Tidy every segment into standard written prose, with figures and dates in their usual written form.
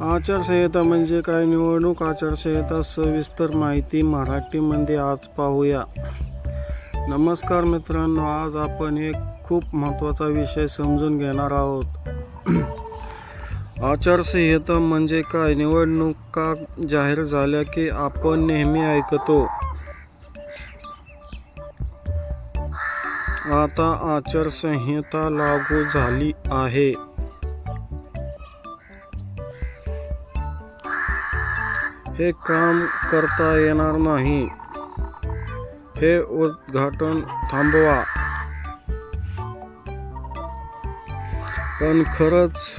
आचारसंहिता म्हणजे काय? निवडणूक आचारसंहिता सविस्तर माहिती मराठीमध्ये आज पाहूया. नमस्कार मित्रांनो, आज आपण एक खूप महत्त्वाचा विषय समजून घेणार आहोत. आचारसंहिता म्हणजे काय? निवडणुका जाहीर झाल्या की आपण नेहमी ऐकतो, आता आचारसंहिता लागू झाली आहे. हे काम करता येणार नाही, हे उद्घाटन थांबवा. पण खरंच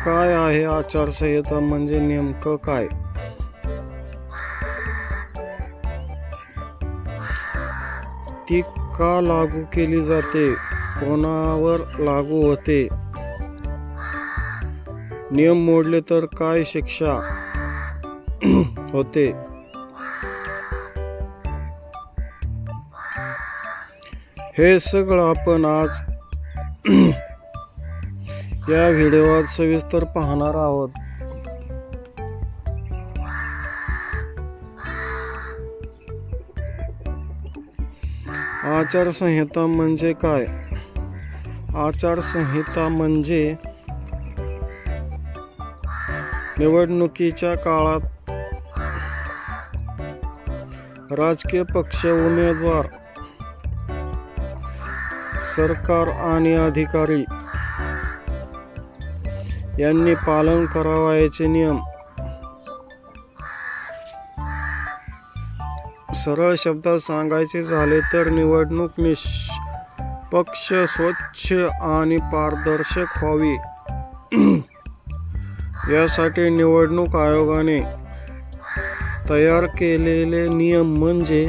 काय आहे आचारसंहिता म्हणजे नेमकं काय? ती का लागू केली जाते? कोणावर लागू होते? नियम मोडले तर काय शिक्षा होते? हे सगळं आपण आज या व्हिडिओत सविस्तर पाहणार आहोत. आचारसंहिता म्हणजे काय? आचारसंहिता म्हणजे निवडणुकीच्या काळात राजकीय पक्ष, उमेदवार, सरकार आणि अधिकारी यांनी पालन करावयाचे नियम. सरळ शब्दात सांगायचे झाले तर निवडणूक निष्पक्ष, स्वच्छ आणि पारदर्शक व्हावी यासाठी निवडणूक आयोगाने तयार केलेले नियम म्हणजे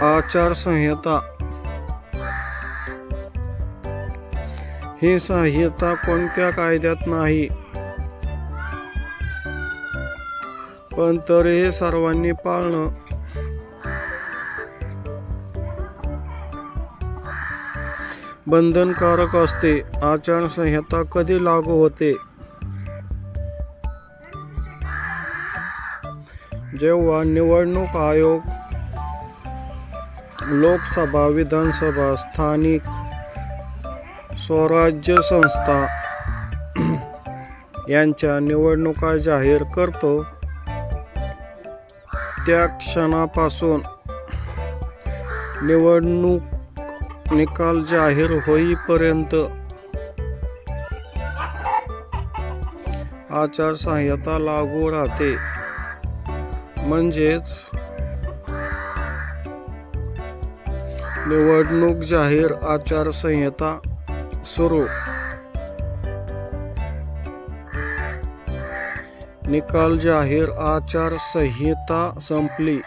आचारसंहिता. ही संहिता कोणत्या कायद्यात नाही, पण तरीही सर्वांनी पाळणं बंधनकारक असते. आचारसंहिता कधी लागू होते? जेव्हा निवडणूक आयोग लोकसभा, विधानसभा, स्थानिक स्वराज्य संस्था यांच्या निवडणुका जाहीर करतो, त्या क्षणापासून निवडणूक निकाल जाहीर होईपर्यंत आचारसंहिता लागू राहते. म्हणजेच निवडणूक जाहीर, आचारसंहिता सुरू. निकाल जाहीर, आचारसंहिता संपली.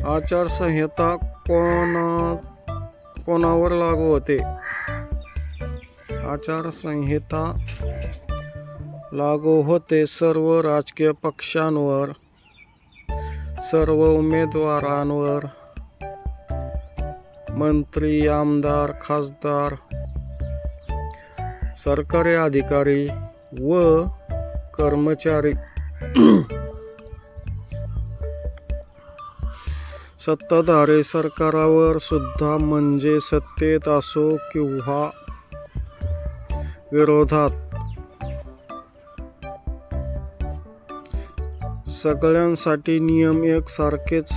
आचारसंहिता कोणावर लागू होते? आचारसंहिता लागू होते सर्व राजकीय पक्षांवर, सर्व उमेदवारांवर, मंत्री, आमदार, खासदार, सरकारी अधिकारी व कर्मचारी, सत्ताधारी सरकारावर सुद्धा, म्हणजे सत्तेत असो किंवा विरोधात, सगळ्यांसाठी नियम एकसारखेच.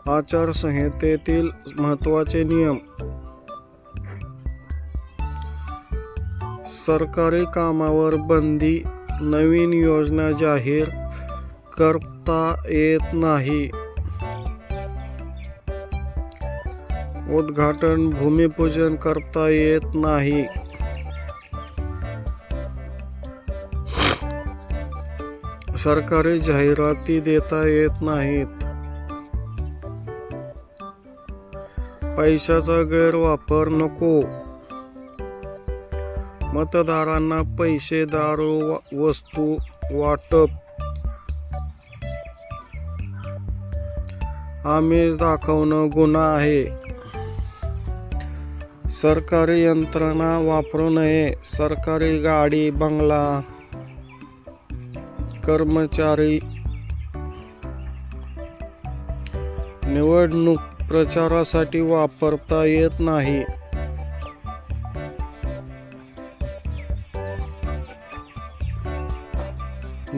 आचारसंहितेतील महत्त्वाचे नियम. सरकारी कामावर बंदी. नवीन योजना जाहीर करता येत नाही. उद्घाटन, भूमिपूजन करता येत नाही. सरकारी जाहिराती देता येत नाहीत. पैशाचा गैरवापर नको. मतदारांना पैसे, दारू, वस्तू वाटप आमिष दाखवणं गुन्हा आहे. सरकारी यंत्रणा वापरू नये. सरकारी गाडी, बंगला, कर्मचारी निवडणूक प्रचारासाठी वापरता येत नाही.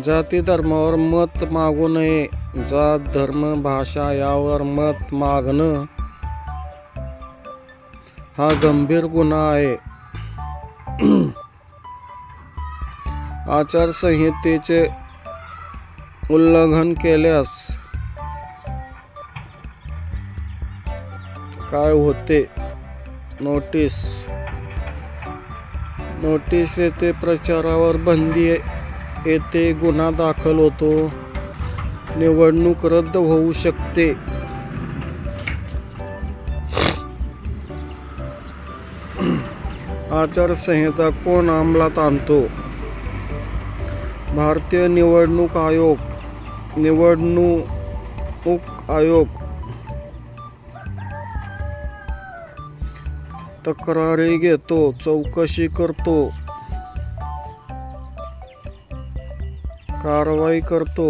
जाती धर्मावर मत मागू नये. जात, धर्म, भाषा यावर मत मागणं हा गंभीर गुन्हा आहे. आचारसंहितेचे उल्लंघन केल्यास काय होते? नोटीस येते, प्रचारावर बंदी येते, गुन्हा दाखल होतो, निवडणूक रद्द होऊ शकते. आचारसंहिता कोण अंमलात आणतो? भारतीय निवडणूक आयोग तक्रारी घेतो, चौकशी करतो, कारवाई करतो.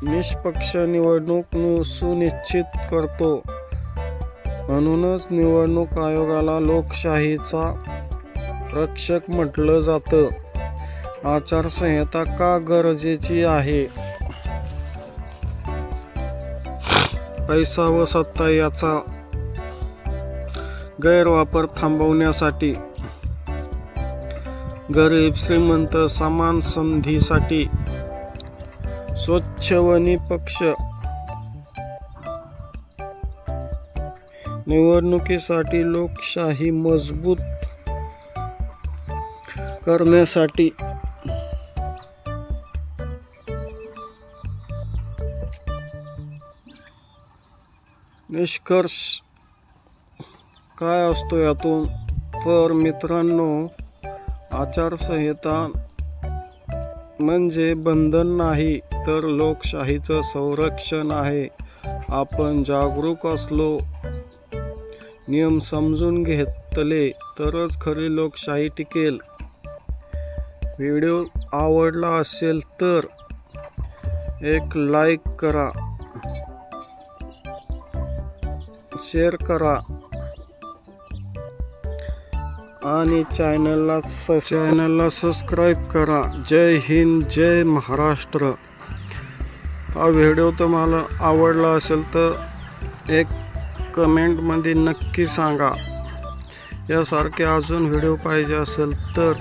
निष्पक्ष निवडणूक सुनिश्चित करतो. म्हणूनच निवडणूक आयोगाला लोकशाहीचा रक्षक म्हटलं जातं. आचारसंहिता का गरजेची आहे? पैसा व सत्ता याचा गैरवापर थांबवण्यासाठी, गरीब श्रीमंत समान संधीसाठी, स्वच्छ व निष्पक्ष निवडणुकीसाठी, लोकशाही मजबूत करण्यासाठी. निष्कर्ष काय असतो यातून? तर मित्रांनो, आचारसंहिता म्हणजे बंधन नाही, तर लोकशाहीचं संरक्षण आहे. आपण जागरूक असलो, नियम समजून घेतले तरच खरी लोकशाही टिकेल. व्हिडिओ आवडला असेल तर एक लाईक करा, शेअर करा आणि चॅनलला सबस्क्राईब करा. जय हिंद, जय महाराष्ट्र. हा व्हिडिओ तुम्हाला आवडला असेल तर एक कमेंटमध्ये नक्की सांगा. यासारखे अजून व्हिडिओ पाहिजे असेल तर